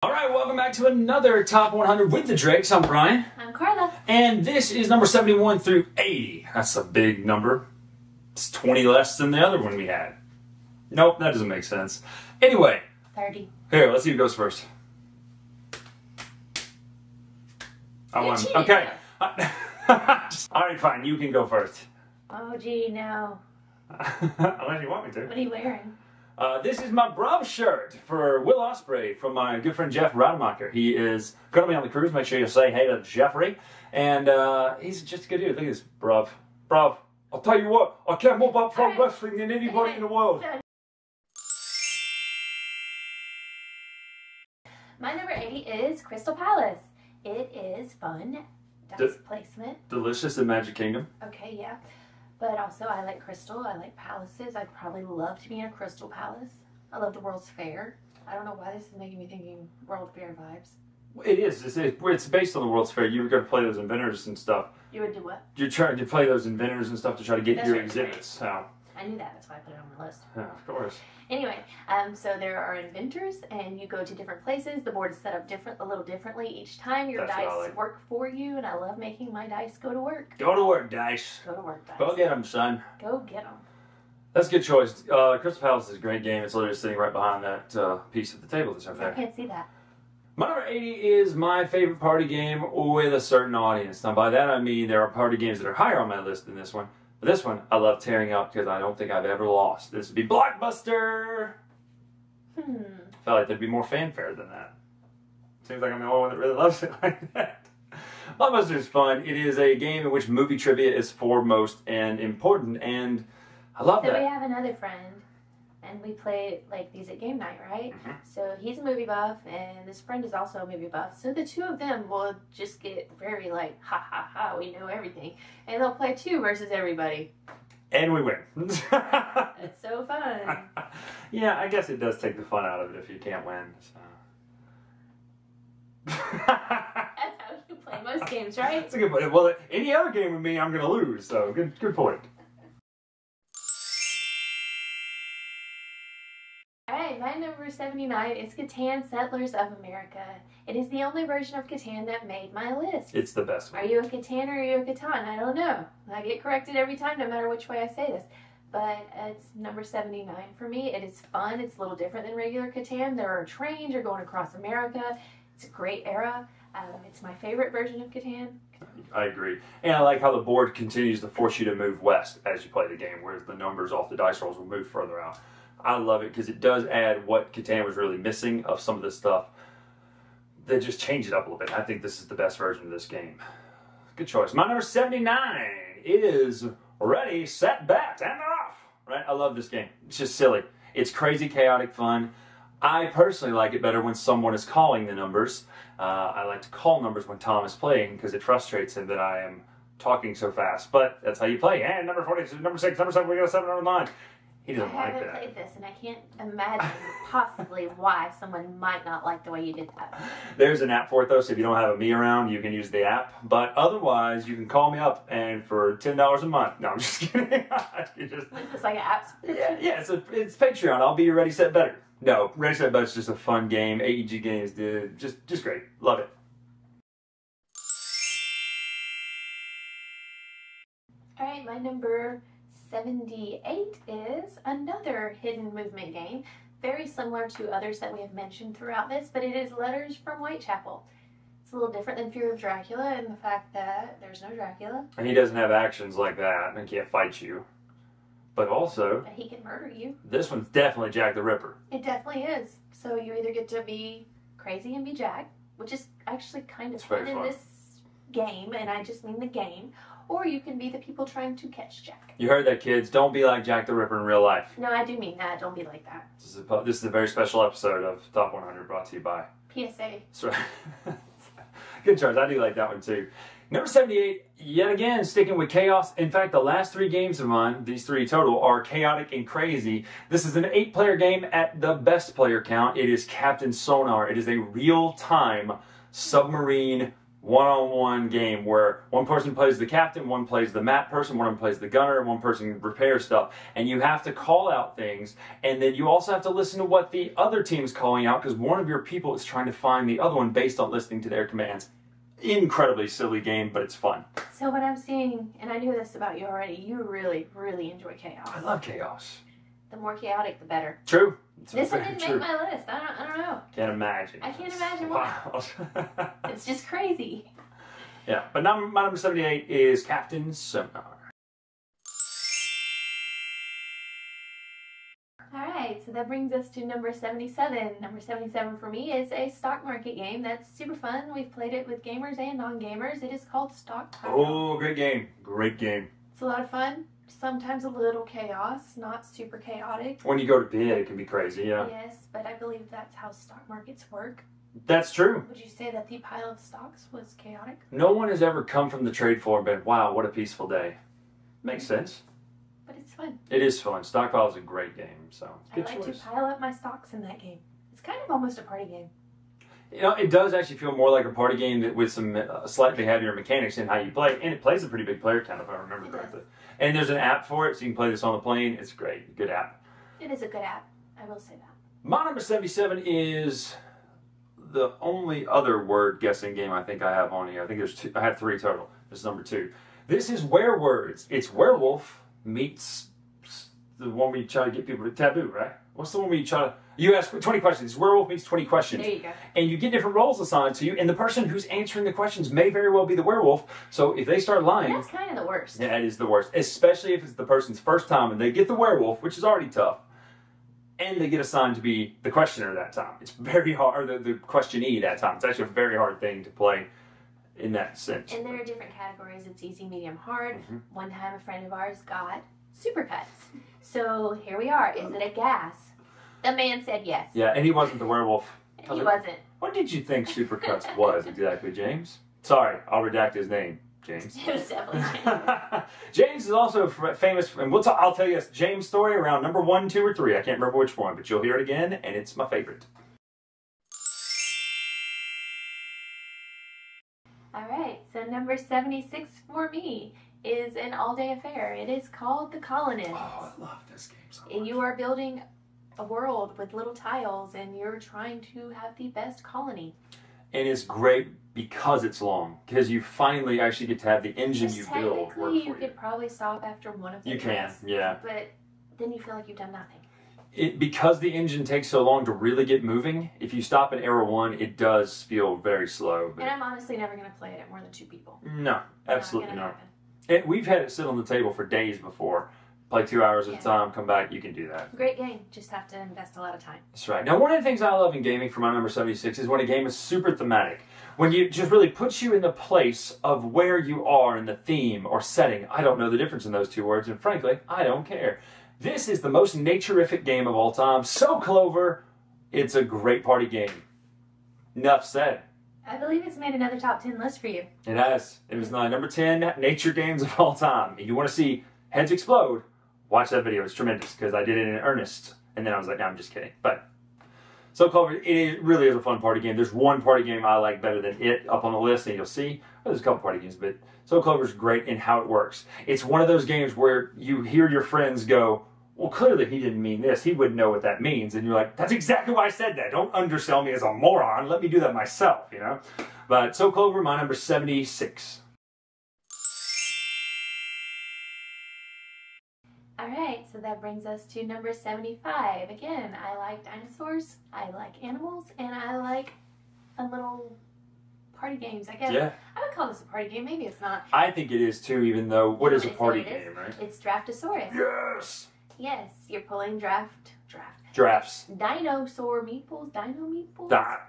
All right, welcome back to another Top 100 with the Drakes. I'm Bryan. I'm Karla. And this is number 71 through 80. That's a big number. It's 20 less than the other one we had. Nope, that doesn't make sense. Anyway. 30. Here, let's see who goes first. I won. Okay. All right, fine. You can go first. Oh, gee, no. Unless you want me to. What are you wearing? This is my Bravo shirt for Will Ospreay from my good friend Jeff Rademacher. He is going to be on the cruise. Make sure you say hey to Jeffrey. And he's just a good dude. Look at this, Brav. Brav, I'll tell you what, I care more about pro wrestling than anybody in the world. My number 80 is Crystal Palace. It is fun. Dice placement. Delicious in Magic Kingdom. Okay, yeah. But also, I like Crystal. I like palaces. I'd probably love to be in a Crystal Palace. I love the World's Fair. I don't know why this is making me thinking World Fair vibes. It is. It's based on the World's Fair. You were going to play those inventors and stuff. You would do what? You're trying to play those inventors and stuff to try to get your exhibits. So. I knew that. That's why I put it on my list. Yeah, of course. Anyway, so there are inventors, and you go to different places. The board is set up a little differently each time. Your dice work for you, and I love making my dice go to work. Go to work, dice. Go to work, dice. Go get them, son. Go get them. That's a good choice. Crystal Palace is a great game. It's literally sitting right behind that piece of the table that's over there. I can't see that. My number 80 is my favorite party game with a certain audience. Now, by that I mean there are party games that are higher on my list than this one. But this one, I love tearing up because I don't think I've ever lost. This would be Blockbuster. I felt like there'd be more fanfare than that. Seems like I'm the only one that really loves it like that. Blockbuster is fun. It is a game in which movie trivia is foremost and important, and I love that. So we have another friend, and we play like these at game night, right? Mm-hmm. So he's a movie buff, and this friend is also a movie buff. So the two of them will just get very like, ha ha ha, we know everything. And they'll play 2 versus everybody. And we win. It's so fun. Yeah, I guess it does take the fun out of it if you can't win. So. That's how you play most games, right? That's a good point. Well, any other game with me, I'm going to lose. So good point. Alright, my number 79 is Catan Settlers of America. It is the only version of Catan that made my list. It's the best one. Are you a Catan or are you a Catan? I don't know. I get corrected every time, no matter which way I say this. But it's number 79 for me. It is fun. It's a little different than regular Catan. There are trains. You're going across America. It's a great era. It's my favorite version of Catan. I agree. And I like how the board continues to force you to move west as you play the game, whereas the numbers off the dice rolls will move further out. I love it because it does add what Catan was really missing of some of this stuff. They just change it up a little bit. I think this is the best version of this game. Good choice. My number 79 is Ready, Set, Bet, and they're off. Right? I love this game. It's just silly. It's crazy, chaotic fun. I personally like it better when someone is calling the numbers. I like to call numbers when Tom is playing because it frustrates him that I am talking so fast. But that's how you play. And number 40, number 6, number 7, we got a 7 on 9. He doesn't like that. I haven't played this, and I can't imagine possibly why someone might not like the way you did that. There's an app for it, though, so if you don't have a me around, you can use the app. But otherwise, you can call me up, and for $10 a month. No, I'm just kidding. Is this like an app? Yeah, it's Patreon. I'll be your Ready, Set, Better. No, Ready, Set, Better's just a fun game. AEG games, dude. Just great. Love it. All right, my number 78 is another hidden movement game, very similar to others that we have mentioned throughout this, but it is Letters from Whitechapel. It's a little different than Fear of Dracula in the fact that there's no Dracula. And he doesn't have actions like that and can't fight you. But also, he can murder you. This one's definitely Jack the Ripper. It definitely is. So you either get to be crazy and be Jack, which is actually kind of fun in this game, and I just mean the game, or you can be the people trying to catch Jack. You heard that, kids. Don't be like Jack the Ripper in real life. No, I do mean that. Don't be like that. This is a very special episode of Top 100 brought to you by PSA. That's right. Good choice. I do like that one too. Number 78, yet again, sticking with chaos. In fact, the last 3 games of mine, these 3 total, are chaotic and crazy. This is an 8-player game at the best player count. It is Captain Sonar. It is a real-time submarine one-on-one game where one person plays the captain, one plays the map person, one plays the gunner, one person repairs stuff, and you have to call out things, and then you also have to listen to what the other team is calling out because one of your people is trying to find the other one based on listening to their commands. Incredibly silly game, but it's fun. So what I'm seeing, and I knew this about you already, you really, really enjoy chaos. I love chaos. The more chaotic, the better. True. This one didn't make my list. I don't know. Can't imagine. I can't imagine why. Wow. It's just crazy. Yeah, but my number 78 is Captain Sonar. Alright, so that brings us to number 77. Number 77 for me is a stock market game that's super fun. We've played it with gamers and non-gamers. It is called Stockpile. Oh, great game. Great game. It's a lot of fun. Sometimes a little chaos, not super chaotic. When you go to bid, it can be crazy, yeah. Yes, but I believe that's how stock markets work. That's true. Would you say that the pile of stocks was chaotic? No one has ever come from the trade floor and been, wow, what a peaceful day. Makes sense. But it's fun. It is fun. Stockpile is a great game, so good I like choice. to pile up my stocks in that game. It's kind of almost a party game. You know, it does actually feel more like a party game that with some slightly heavier mechanics in how you play, and it plays a pretty big player count if I remember correctly. And there's an app for it, so you can play this on the plane. It's great. Good app. It is a good app. I will say that. My number 77 is the only other word guessing game I think I have on here. I think there's two. I have 3 total. This is number 2. This is Werewords. It's werewolf meets the one where you try to get people to taboo, right? What's the one where you try to... You ask 20 questions. Werewolf meets 20 questions. There you go. And you get different roles assigned to you, and the person who's answering the questions may very well be the werewolf. So if they start lying... That's kind of the worst. Yeah, it is the worst. Especially if it's the person's first time and they get the werewolf, which is already tough, and they get assigned to be the questioner that time. It's very hard, or the questionee that time. It's actually a very hard thing to play in that sense. And there are different categories. It's easy, medium, hard. One time a friend of ours got supercuts. So here we are. Is it a gas? The man said yes. Yeah, and he wasn't the werewolf. He wasn't. What did you think Supercuts was exactly, James? Sorry, I'll redact his name, James. It was definitely James. James is also famous, and I'll tell you a James story around number 1, 2, or 3. I can't remember which one, but you'll hear it again, and it's my favorite. All right, so number 76 for me is an all-day affair. It is called The Colonists. Oh, I love this game so much. And you are building a world with little tiles, and you're trying to have the best colony. And it's great because it's long, because you finally actually get to have the engine you build work for Technically, you could probably stop after one of the You can, yeah. But then you feel like you've done nothing. Because the engine takes so long to really get moving, if you stop at era 1, it does feel very slow. But And I'm honestly never going to play it at more than 2 people. no, absolutely not. Happen. We've had it sit on the table for days before. Play 2 hours at a time, come back, you can do that. Great game, just have to invest a lot of time. That's right. Now, one of the things I love in gaming for my number 76 is when a game is super thematic. When you just really puts you in the place of where you are in the theme or setting. I don't know the difference in those 2 words, and frankly, I don't care. This is the most naturific game of all time. So Clover, it's a great party game. Enough said. I believe it's made another top 10 list for you. It has. It was number 10 nature games of all time. If you want to see heads explode, watch that video. It's tremendous because I did it in earnest. And then I was like, no, I'm just kidding. But So Clover, really is a fun party game. There's one party game I like better than it up on the list, and you'll see. Well, there's a couple party games, but So Clover's great in how it works. It's one of those games where you hear your friends go, well, clearly he didn't mean this. He wouldn't know what that means. And you're like, that's exactly why I said that. Don't undersell me as a moron. Let me do that myself, you know? But So Clover, my number 76. All right, so that brings us to number 75. Again, I like dinosaurs, I like animals, and I like fun little party games. I guess Yeah. I would call this a party game. Maybe it's not. I think it is too, even though, what is a It's party what it is. game, right? It's Draftosaurus. Yes! Yes, you're pulling Drafts. dinosaur meeples, dino meeples?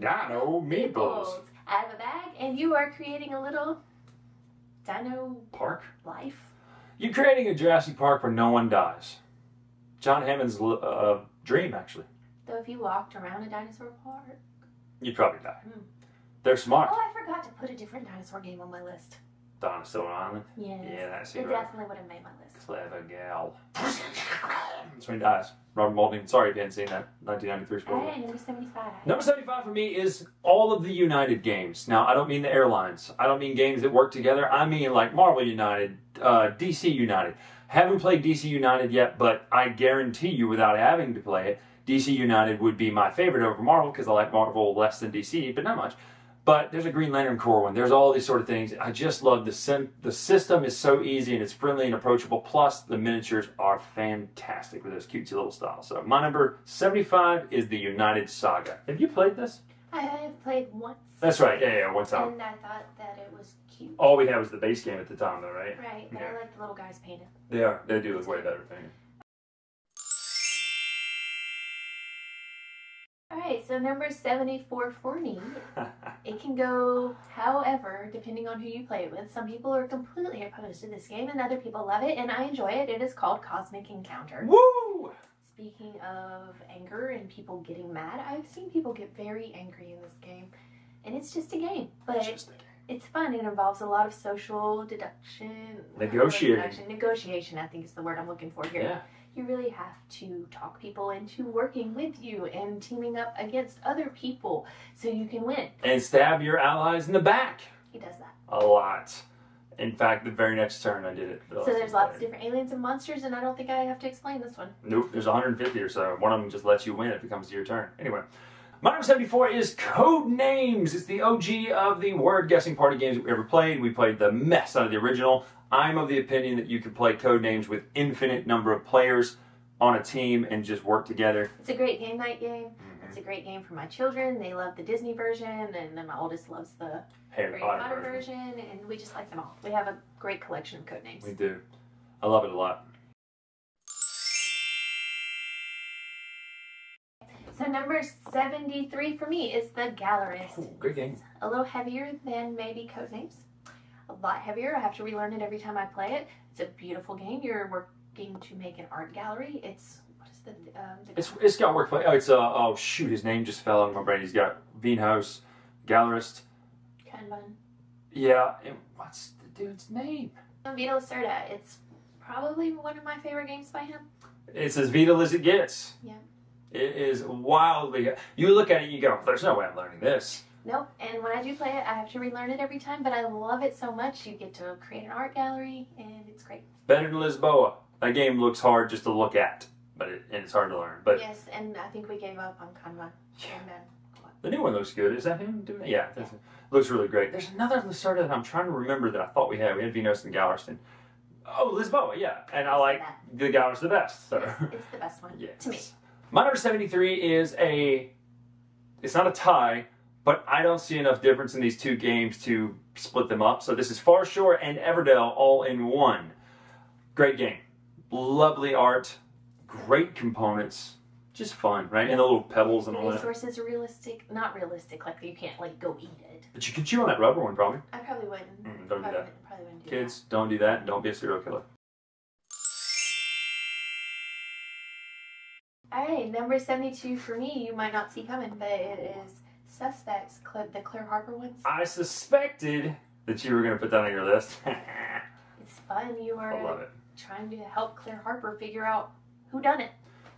Dino meeples. out of a bag, and you are creating a little dino Park? life. You're creating a Jurassic Park where no one dies. John Hammond's dream, actually. Though if you walked around a dinosaur park. You'd probably die. They're smart. Oh, I forgot to put a different dinosaur game on my list. Donna still on Island? Yes. Yeah, that's it. Right. Definitely would have made my list. Clever gal. That's when he dies. Robert Malding. Sorry if you hadn't seen that. 1993 spoiler. Alright, number 75. Number 75 for me is all of the United games. Now, I don't mean the airlines. I don't mean games that work together. I mean like Marvel United, DC United. Haven't played DC United yet, but I guarantee you without having to play it, DC United would be my favorite over Marvel because I like Marvel less than DC, but not much. But there's a Green Lantern Corps one. There's all these sort of things. I just love the system is so easy and it's friendly and approachable. Plus, the miniatures are fantastic with those cutesy little styles. So my number 75 is the United Saga. Have you played this? I have played once. That's right. Yeah, one time. And I thought that it was cute. All we had was the base game at the time, though, right? Right, but I like the little guys painted. They are. They do look way better painted. Alright, so number 74 for me. It can go however, depending on who you play it with. Some people are completely opposed to this game and other people love it, and I enjoy it. It is called Cosmic Encounter. Woo! Speaking of anger and people getting mad, I've seen people get very angry in this game. And it's just a game, but it's fun. It involves a lot of social deduction. Negotiation, I think is the word I'm looking for here. Yeah. You really have to talk people into working with you and teaming up against other people so you can win. And stab your allies in the back. He does that. A lot. In fact, the very next turn I did it. So there's lots of different aliens and monsters, and I don't think I have to explain this one. Nope, there's 150 or so. One of them just lets you win if it comes to your turn. Anyway, my number 74 is Code Names. It's the OG of the word guessing party games that we ever played. We played the mess out of the original. I'm of the opinion that you can play Code Names with infinite number of players on a team and just work together. It's a great game night game. It's a great game for my children. They love the Disney version, and then my oldest loves the Harry Potter version, and we just like them all. We have a great collection of Code Names. We do. I love it a lot. So number 73 for me is the Gallerist. Ooh, good game. It's a little heavier than maybe Code Names. A lot heavier. I have to relearn it every time I play it. It's a beautiful game. You're working to make an art gallery. It's what is the it's got workplay. Oh, it's oh shoot, his name just fell out of my brain. He's got Veenhouse, Gallerist. Kanban. Yeah, and what's the dude's name? Vito Lacerda. It's probably one of my favorite games by him. It's as vital as it gets. Yeah. It is wildly. You look at it, and you go, "There's no way I'm learning this." Nope, and when I do play it, I have to relearn it every time, but I love it so much. You get to create an art gallery, and it's great. Better than Lisboa. That game looks hard just to look at, but and it's hard to learn. But yes, and I think we gave up on Kanban. Yeah. The new one looks good. Is that him doing it? Yeah, it looks really great. There's another Lacerda that I'm trying to remember that I thought we had. We had Venus and Galveston. Oh, Lisboa, yeah. And I like the Galveston the best. So. It's the best one, Yes. to me. My number 73 is it's not a tie, but I don't see enough difference in these two games to split them up. So this is Far Shore and Everdell all in one. Great game. Lovely art. Great components. Just fun, right? And the little pebbles and all that. Resources are realistic. Not realistic, like you can't like go eat it. But you can chew on that rubber one, probably. I probably wouldn't. Don't do that. Probably wouldn't do Kids, don't do that. And don't be a serial killer. Alright, number 72 for me, you might not see coming, but it is Suspects, the Claire Harper ones. I suspected that you were going to put that on your list. It's fun. You I love are it. trying to help Claire Harper figure out who done it.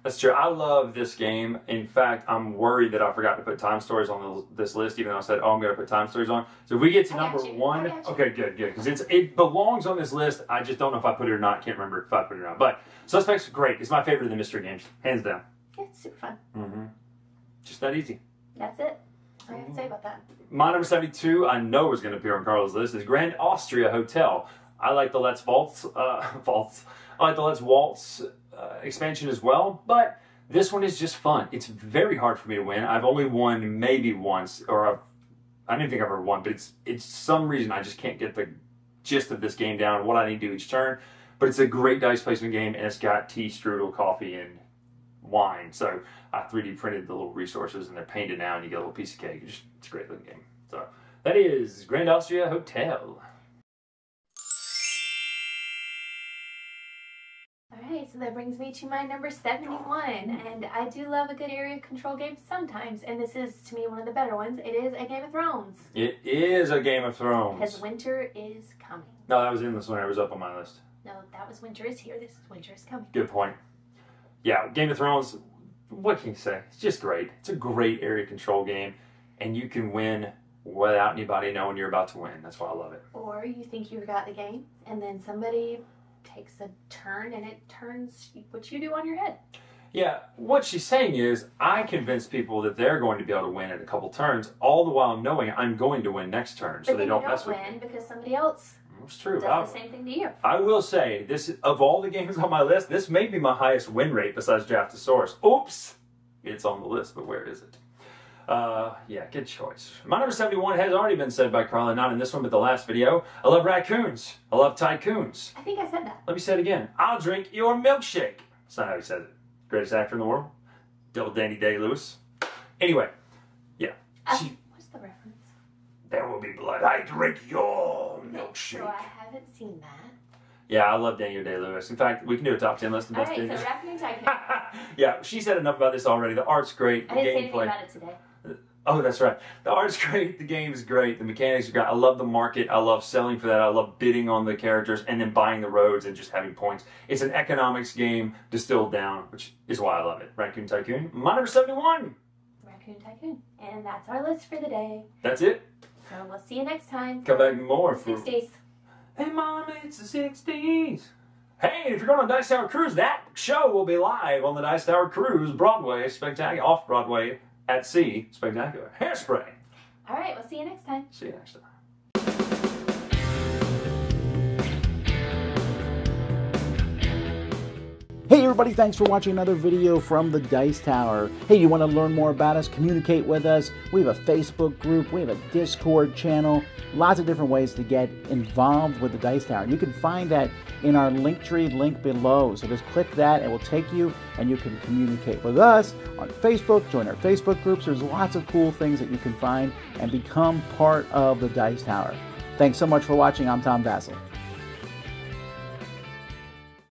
That's true. I love this game. In fact, I'm worried that I forgot to put Time Stories on this list, even though I said, oh, I'm going to put Time Stories on. So if we get to number one, okay, good. Because it belongs on this list. I just don't know if I put it or not. Can't remember if I put it or not. But Suspects, great. It's my favorite of the mystery games, hands down. Yeah, it's super fun. Just that easy. That's it. I have to say about that. My number 72, I know is going to appear on Carla's list, is Grand Austria Hotel. I like the Let's Waltz, I like the Let's Waltz expansion as well, but this one is just fun. It's very hard for me to win. I've only won maybe once, or I don't think I've ever won, but it's some reason I just can't get the gist of this game down, what I need to do each turn. But it's a great dice placement game, and it's got tea, strudel, coffee, and wine. So I 3D printed the little resources, and they're painted now, and you get a little piece of cake. It's a great looking game. So that is Grand Austria Hotel. Alright, so that brings me to my number 71, and I do love a good area control game sometimes, and this is, to me, one of the better ones. It is a Game of Thrones. It is a Game of Thrones. Because winter is coming. No, that was Endless Winter. It was up on my list. No, that was winter is here. This is winter is coming. Good point. Yeah, Game of Thrones, what can you say? It's just great. It's a great area control game, and you can win without anybody knowing you're about to win. That's why I love it. Or you think you've got the game, and then somebody takes a turn, and it turns what you do on your head. Yeah, what she's saying is, I convince people that they're going to be able to win in a couple turns, all the while knowing I'm going to win next turn, so they don't mess with me. But you don't win because somebody else It's true. does the same thing to you. I will say, this of all the games on my list, this may be my highest win rate besides Draftosaurus. Oops! It's on the list, but where is it? Yeah, good choice. My number 71 has already been said by Karla, not in this one, but the last video. I love raccoons. I love tycoons. I think I said that. Let me say it again. I'll drink your milkshake. That's not how he said it. Greatest actor in the world. Double Danny Day-Lewis. Anyway, yeah. What's the reference? There will be blood. I drink your milkshake. So I haven't seen that. Yeah, I love Daniel Day-Lewis. In fact, we can do a top 10 list of best Alright, Daniel. so Raccoon Tycoon. Yeah, she said enough about this already. The art's great. The I didn't say anything gameplay. about it today. Oh, that's right. The art's great. The game's great. The mechanics are great. I love the market. I love selling for that. I love bidding on the characters and then buying the roads and just having points. It's an economics game distilled down, which is why I love it. Raccoon Tycoon. My number 71. Raccoon Tycoon. And that's our list for the day. That's it. So we'll see you next time. Come back more for 60s. Hey, Mom, it's the 60s. Hey, if you're going on Dice Tower Cruise, that show will be live on the Dice Tower Cruise Broadway Spectacular, off-Broadway at sea Spectacular. Hairspray. All right, we'll see you next time. See you next time. Hey everybody, thanks for watching another video from the Dice Tower. Hey, you want to learn more about us, communicate with us? We have a Facebook group, we have a Discord channel, lots of different ways to get involved with the Dice Tower. You can find that in our Linktree link below. So just click that, it will take you and you can communicate with us on Facebook, join our Facebook groups. There's lots of cool things that you can find and become part of the Dice Tower. Thanks so much for watching. I'm Tom Vassell.